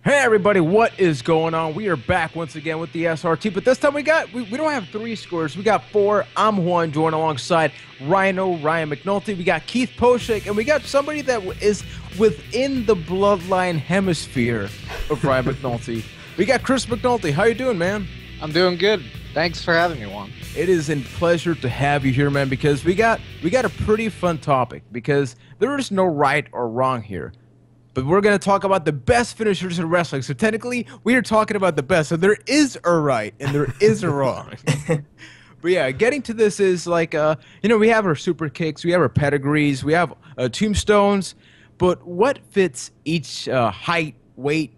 Hey everybody, what is going on? We are back once again with the SRT, but this time we don't have three scores, we got four. I'm Juan, joined alongside Ryan McNulty. We got Keith Poshik, and we got somebody that is within the bloodline hemisphere of Ryan McNulty. We got Chris McNulty. How you doing, man? I'm doing good. Thanks for having me, Juan. It is a pleasure to have you here, man, because we got a pretty fun topic, because there is no right or wrong here. But we're going to talk about the best finishers in wrestling. So technically, we are talking about the best. So there is a right and there is a wrong. But yeah, getting to this is like, we have our super kicks, we have our pedigrees, we have tombstones. But what fits each height, weight,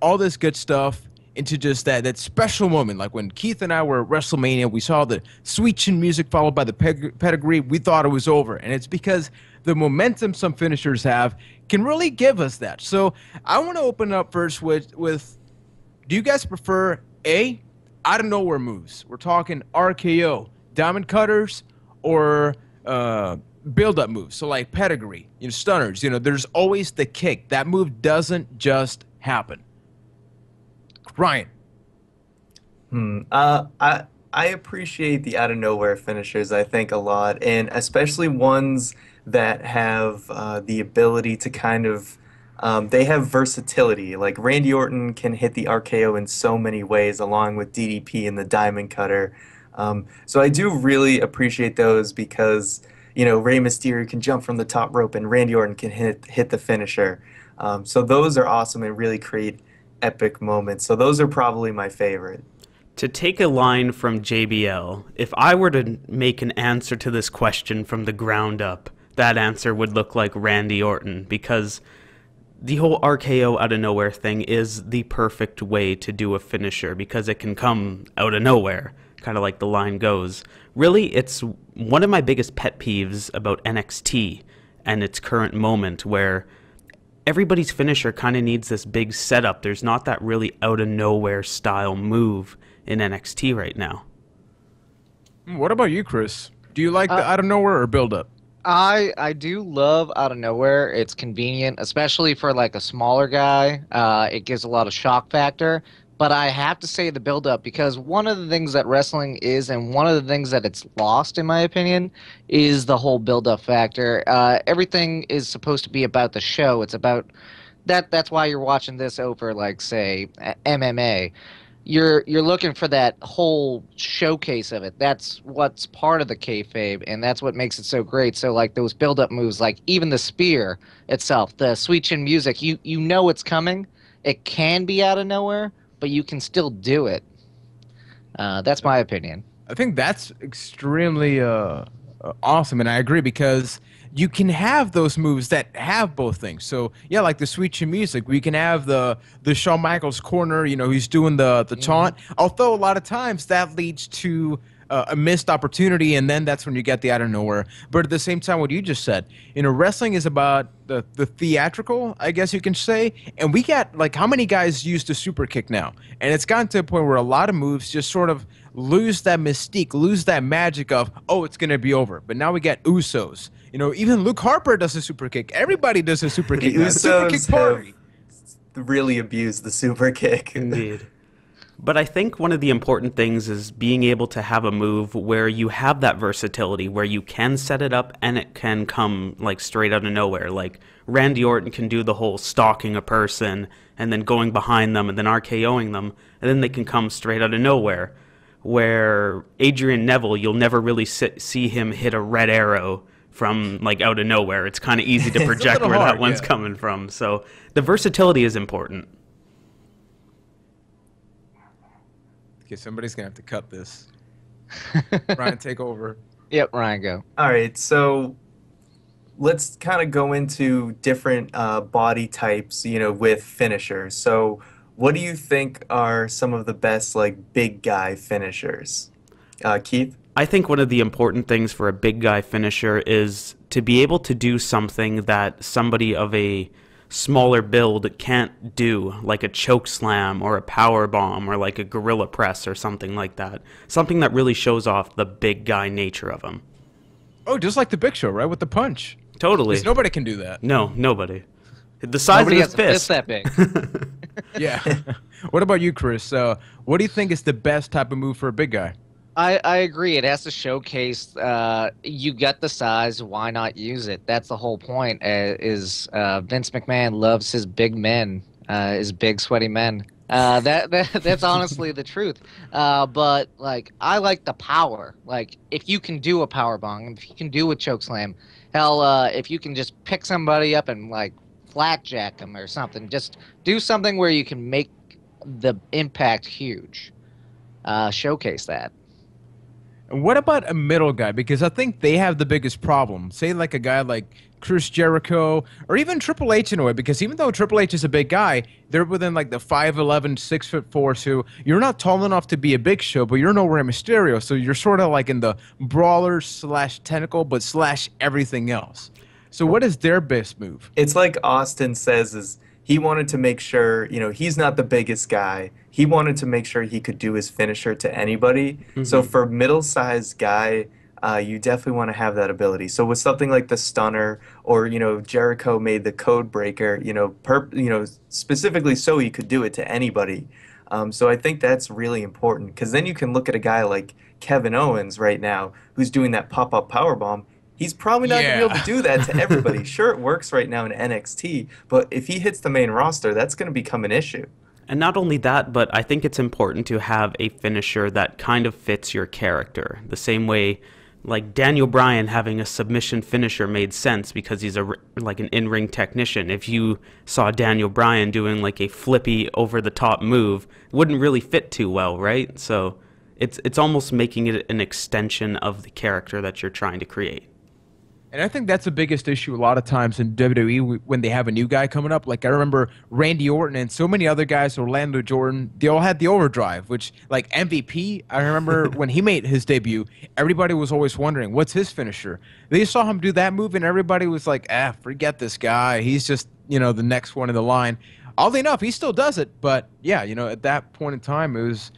all this good stuff into just that special moment? Like when Keith and I were at WrestleMania, we saw the sweet chin music followed by the pedigree. We thought it was over. And it's because the momentum some finishers have can really give us that. So I want to open up first with do you guys prefer out of nowhere moves? We're talking RKO, diamond cutters, or build up moves. So like pedigree, stunners. There's always the kick. That move doesn't just happen. Ryan. I appreciate the out of nowhere finishers, I think, a lot, and especially ones that have the ability to kind of they have versatility. Like Randy Orton can hit the RKO in so many ways, along with DDP and the Diamond Cutter. So I do really appreciate those because Rey Mysterio can jump from the top rope and Randy Orton can hit the finisher. So those are awesome and really create epic moments. So those are probably my favorite. To take a line from JBL, if I were to make an answer to this question from the ground up, that answer would look like Randy Orton, because the whole RKO out of nowhere thing is the perfect way to do a finisher because it can come out of nowhere, kind of like the line goes. Really, it's one of my biggest pet peeves about NXT and its current moment, where everybody's finisher kind of needs this big setup. There's not that really out of nowhere style move in NXT right now. What about you, Chris? Do you like the out of nowhere or build up? I do love out of nowhere. It's convenient, especially for like a smaller guy. It gives a lot of shock factor. But I have to say the build up, because one of the things that wrestling is, and one of the things that it's lost, in my opinion, is the whole build up factor. Everything is supposed to be about the show. It's about that. That's why you're watching this over, like, say, MMA. You're looking for that whole showcase of it. That's what's part of the kayfabe, and that's what makes it so great. So like those build-up moves, like even the spear itself, the sweet chin music, you know it's coming. It can be out of nowhere, but you can still do it. That's my opinion. I think that's extremely awesome, and I agree, because you can have those moves that have both things. So yeah, like the sweet chin music, we can have the Shawn Michaels corner, he's doing the taunt. Although a lot of times that leads to a missed opportunity, and then that's when you get the out of nowhere. But at the same time, what you just said, wrestling is about the theatrical, I guess you can say. And we got, like, how many guys use the super kick now? And it's gotten to a point where a lot of moves just sort of lose that mystique, lose that magic of, oh, it's going to be over. But now we got Usos. Even Luke Harper does a super kick. Everybody does a super kick. The The super kick Usos party. have really abused the super kick. Indeed. But I think one of the important things is being able to have a move where you have that versatility, where you can set it up and it can come like straight out of nowhere. Like Randy Orton can do the whole stalking a person and then going behind them and then RKOing them, and then they can come straight out of nowhere. Where Adrian Neville, you'll never really see him hit a red arrow from like out of nowhere. It's kind of easy to project where that one's coming from. So the versatility is important. Okay, somebody's going to have to cut this. Ryan, take over. Yep, Ryan, go. All right, so let's kind of go into different body types, with finishers. So what do you think are some of the best, like, big guy finishers? Keith? I think one of the important things for a big guy finisher is to be able to do something that somebody of a smaller build can't do, like a choke slam or a power bomb or like a gorilla press or something like that. Something that really shows off the big guy nature of him. Oh, just like the Big Show, right? With the punch. Totally. Because nobody can do that. No, nobody. The size Nobody of his has a fist fist. that big. Yeah. What about you, Chris? What do you think is the best type of move for a big guy? I agree. It has to showcase you got the size. Why not use it? That's the whole point. Vince McMahon loves his big men, his big sweaty men. That's honestly the truth. But like I like the power. Like if you can do a power bomb, if you can do a choke slam, hell, if you can just pick somebody up and like flat jack them or something, just do something where you can make the impact huge. Showcase that. And what about a middle guy? Because I think they have the biggest problem. Say like a guy like Chris Jericho or even Triple H in a way, because even though Triple H is a big guy, they're within like the 5'11", 6'4", so you're not tall enough to be a Big Show, but you're nowhere Mysterio, so you're sort of like in the brawler slash tentacle, but slash everything else. So what is their best move? It's like Austin says is he wanted to make sure, he's not the biggest guy. He wanted to make sure he could do his finisher to anybody. So for a middle-sized guy, you definitely want to have that ability. So with something like the stunner, or Jericho made the code breaker, specifically so he could do it to anybody. So I think that's really important, because then you can look at a guy like Kevin Owens right now, who's doing that pop-up powerbomb. He's probably not going to be able to do that to everybody. Sure, it works right now in NXT, but if he hits the main roster, that's going to become an issue. And not only that, but I think it's important to have a finisher that kind of fits your character. The same way, like Daniel Bryan having a submission finisher made sense because he's like an in-ring technician. If you saw Daniel Bryan doing like a flippy over-the-top move, it wouldn't really fit too well, right? So it's almost making it an extension of the character that you're trying to create. And I think that's the biggest issue a lot of times in WWE when they have a new guy coming up. Like I remember Randy Orton and so many other guys, Orlando Jordan, they all had the overdrive, which like MVP, I remember when he made his debut, everybody was always wondering, what's his finisher? They saw him do that move and everybody was like, forget this guy. He's just, the next one in the line. Oddly enough, he still does it. But yeah, at that point in time, it was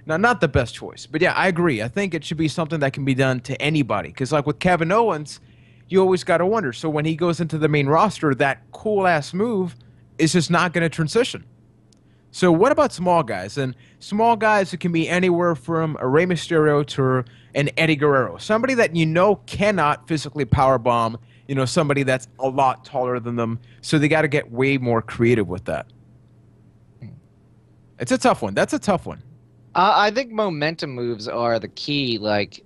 not the best choice. But yeah, I agree. I think it should be something that can be done to anybody. Because like with Kevin Owens, you always got to wonder. So when he goes into the main roster, that cool-ass move is just not going to transition. So what about small guys? And small guys, it can be anywhere from a Rey Mysterio to an Eddie Guerrero. Somebody that cannot physically powerbomb, somebody that's a lot taller than them. So they got to get way more creative with that. It's a tough one. That's a tough one. I think momentum moves are the key, like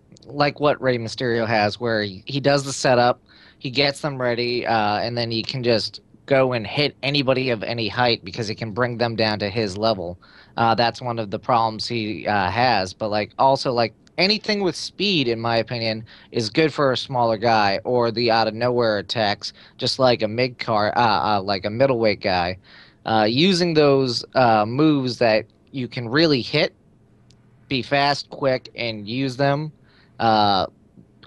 what Rey Mysterio has, where he does the setup, he gets them ready, and then he can just go and hit anybody of any height because he can bring them down to his level. That's one of the problems he has. But also anything with speed, in my opinion, is good for a smaller guy, or the out of nowhere attacks, just like a like a middleweight guy. Using those moves that you can really hit, be fast, quick, and use them. A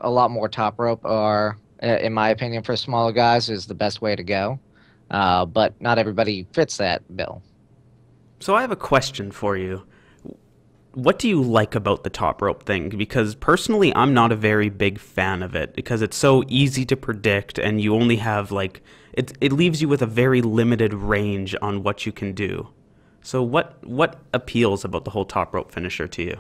lot more top rope are, in my opinion, for smaller guys is the best way to go. But not everybody fits that bill. So I have a question for you. What do you like about the top rope thing? Because personally, I'm not a very big fan of it because it's so easy to predict and you only have it leaves you with a very limited range on what you can do. So what appeals about the whole top rope finisher to you?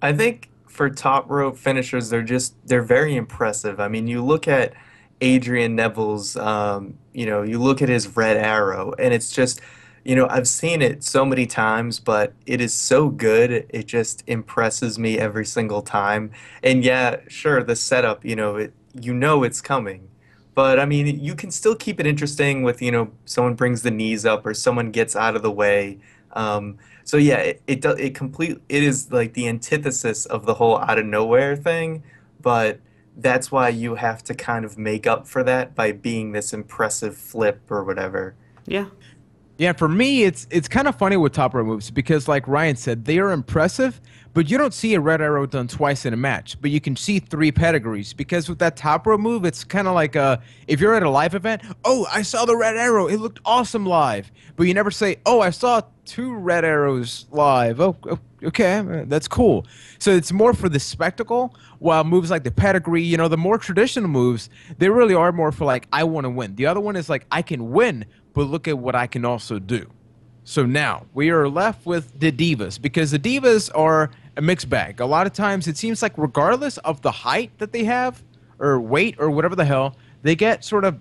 I think for top rope finishers, they're very impressive. I mean, you look at Adrian Neville's, you look at his red arrow, and it's just, I've seen it so many times, but it is so good. It just impresses me every single time. And yeah, sure, the setup, it's coming. But I mean, you can still keep it interesting with, someone brings the knees up or someone gets out of the way. So yeah, it is like the antithesis of the whole out of nowhere thing, but that's why you have to kind of make up for that by being this impressive flip or whatever. Yeah. Yeah, for me, it's kind of funny with top rope moves because, like Ryan said, they are impressive, but you don't see a red arrow done twice in a match. But you can see 3 pedigrees because with that top rope move, it's kind of like if you're at a live event, oh, I saw the red arrow, it looked awesome live. But you never say, oh, I saw 2 red arrows live. Oh, okay, that's cool. So it's more for the spectacle, while moves like the pedigree, the more traditional moves, they really are more for I want to win. The other one is I can win, but look at what I can also do. So now we are left with the divas because the divas are a mixed bag. A lot of times it seems like regardless of the height that they have or weight or whatever the hell, they get sort of,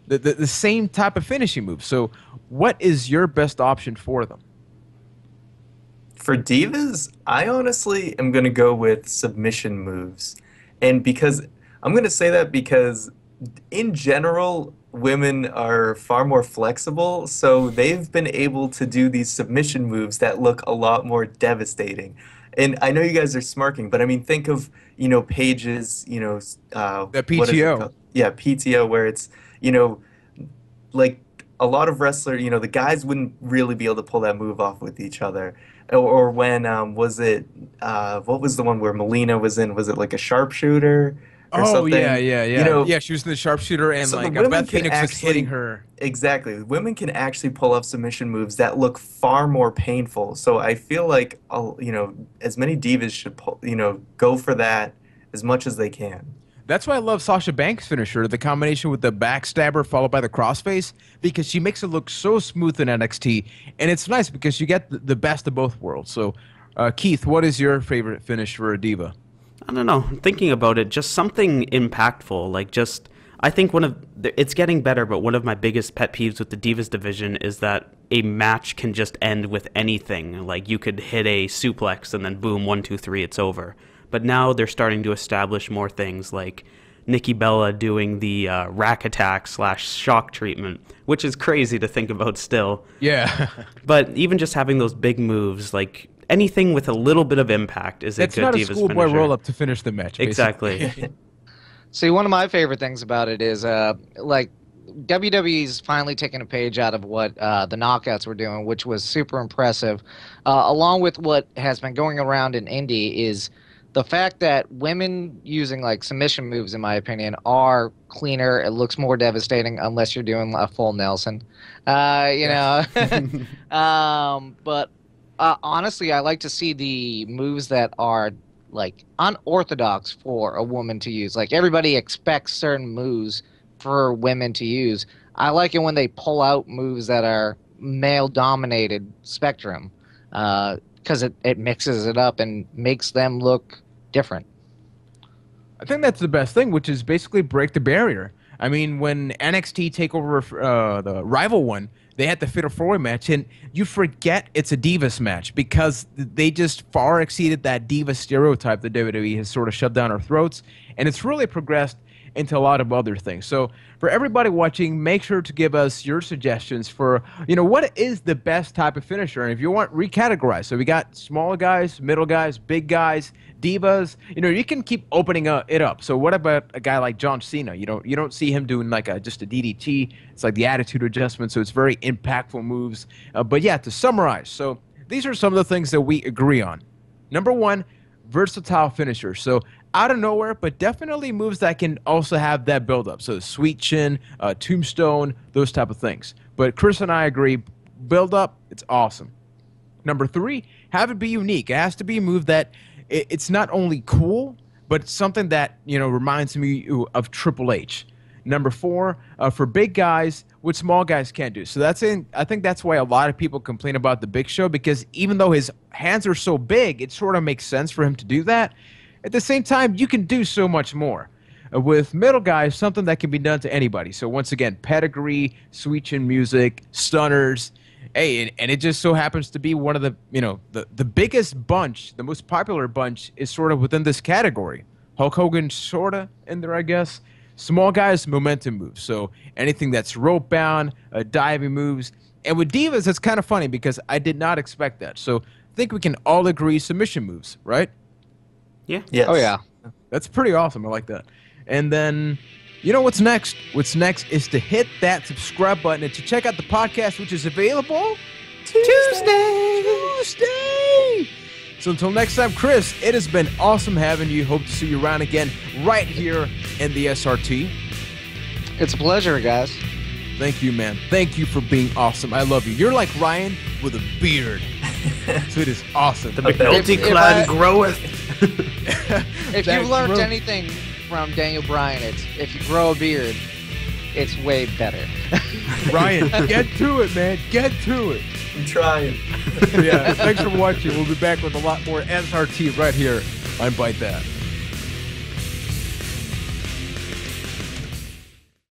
the same type of finishing moves. So what is your best option for them? For divas, I honestly am going to go with submission moves. And because I'm going to say that because in general, women are far more flexible, so they've been able to do these submission moves that look a lot more devastating. And I know you guys are smirking, but I mean, think of, Paige's, The what is it PTO. called? Yeah, PTO, where it's, you know, like a lot of wrestlers, the guys wouldn't really be able to pull that move off with each other. Or when was it what was the one where Melina was in? Was it like a sharpshooter or Oh yeah, something? yeah, You yeah, know, yeah. She was in the sharpshooter, and so the like women Beth can Phoenix was hitting actually her. exactly. Women can actually pull off submission moves that look far more painful. So I feel like as many divas should go for that as much as they can. That's why I love Sasha Banks' finisher, the combination with the backstabber followed by the crossface, because she makes it look so smooth in NXT, and it's nice because you get the best of both worlds. So, Keith, what is your favorite finish for a diva? I don't know. Thinking about it, just something impactful. I think it's getting better, but one of my biggest pet peeves with the Divas division is that a match can just end with anything. Like, you could hit a suplex and then boom, 1, 2, 3, it's over. But now they're starting to establish more things, like Nikki Bella doing the rack attack / shock treatment, which is crazy to think about still. Yeah. But even just having those big moves, like anything with a little bit of impact is It's a good not a Divas schoolboy finisher. roll-up to finish the match. Basically. Exactly. See, one of my favorite things about it is like WWE's finally taken a page out of what the Knockouts were doing, which was super impressive. Along with what has been going around in Indie is the fact that women using like submission moves, in my opinion, are cleaner. It looks more devastating unless you're doing a full Nelson. But honestly, I like to see the moves that are like unorthodox for a woman to use. Like, everybody expects certain moves for women to use. I like it when they pull out moves that are male-dominated spectrum. Because it mixes it up and makes them look different. I think that's the best thing, which is basically break the barrier. I mean, when NXT take over the Rival one, they had the Fatal 4-Way match, and you forget it's a Divas match because they just far exceeded that Diva stereotype that WWE has sort of shoved down our throats, and it's really progressed into a lot of other things. So for everybody watching, make sure to give us your suggestions for, what is the best type of finisher. And if you want, recategorize. So we got small guys, middle guys, big guys, divas. You can keep opening it up. So what about a guy like John Cena? You don't see him doing like just a DDT. It's like the attitude adjustment. So it's very impactful moves. But yeah, to summarize. So these are some of the things that we agree on. Number one, versatile finisher. So out of nowhere, but definitely moves that can also have that build-up. So sweet chin, tombstone, those type of things. But Chris and I agree, build-up, it's awesome. Number three, have it be unique. It has to be a move that it's not only cool, but it's something that reminds me of Triple H. Number four, for big guys, what small guys can't do. So I think that's why a lot of people complain about the Big Show, because even though his hands are so big, it sort of makes sense for him to do that. At the same time, you can do so much more. With middle guys, something that can be done to anybody. So once again, pedigree, sweet chin music, stunners. Hey, and it just so happens to be one of the biggest bunch, the most popular bunch is sort of within this category. Hulk Hogan sort of in there, I guess. Small guys, momentum moves. So anything that's rope bound, diving moves. And with divas, it's kind of funny because I did not expect that. So I think we can all agree submission moves, right? Yeah. Yes. Oh, yeah. That's pretty awesome. I like that. And then, what's next? What's next is to hit that subscribe button and to check out the podcast, which is available Tuesday. So until next time, Chris, it has been awesome having you. Hope to see you around again right here in the SRT. It's a pleasure, guys. Thank you, man. Thank you for being awesome. I love you. You're like Ryan with a beard. So it is awesome. The McNulty clan groweth. If you've learned anything from Daniel Bryan, it's if you grow a beard, it's way better. Ryan, get to it, man. Get to it. I'm trying. Yeah, thanks for watching. We'll be back with a lot more SRT right here on Bite That.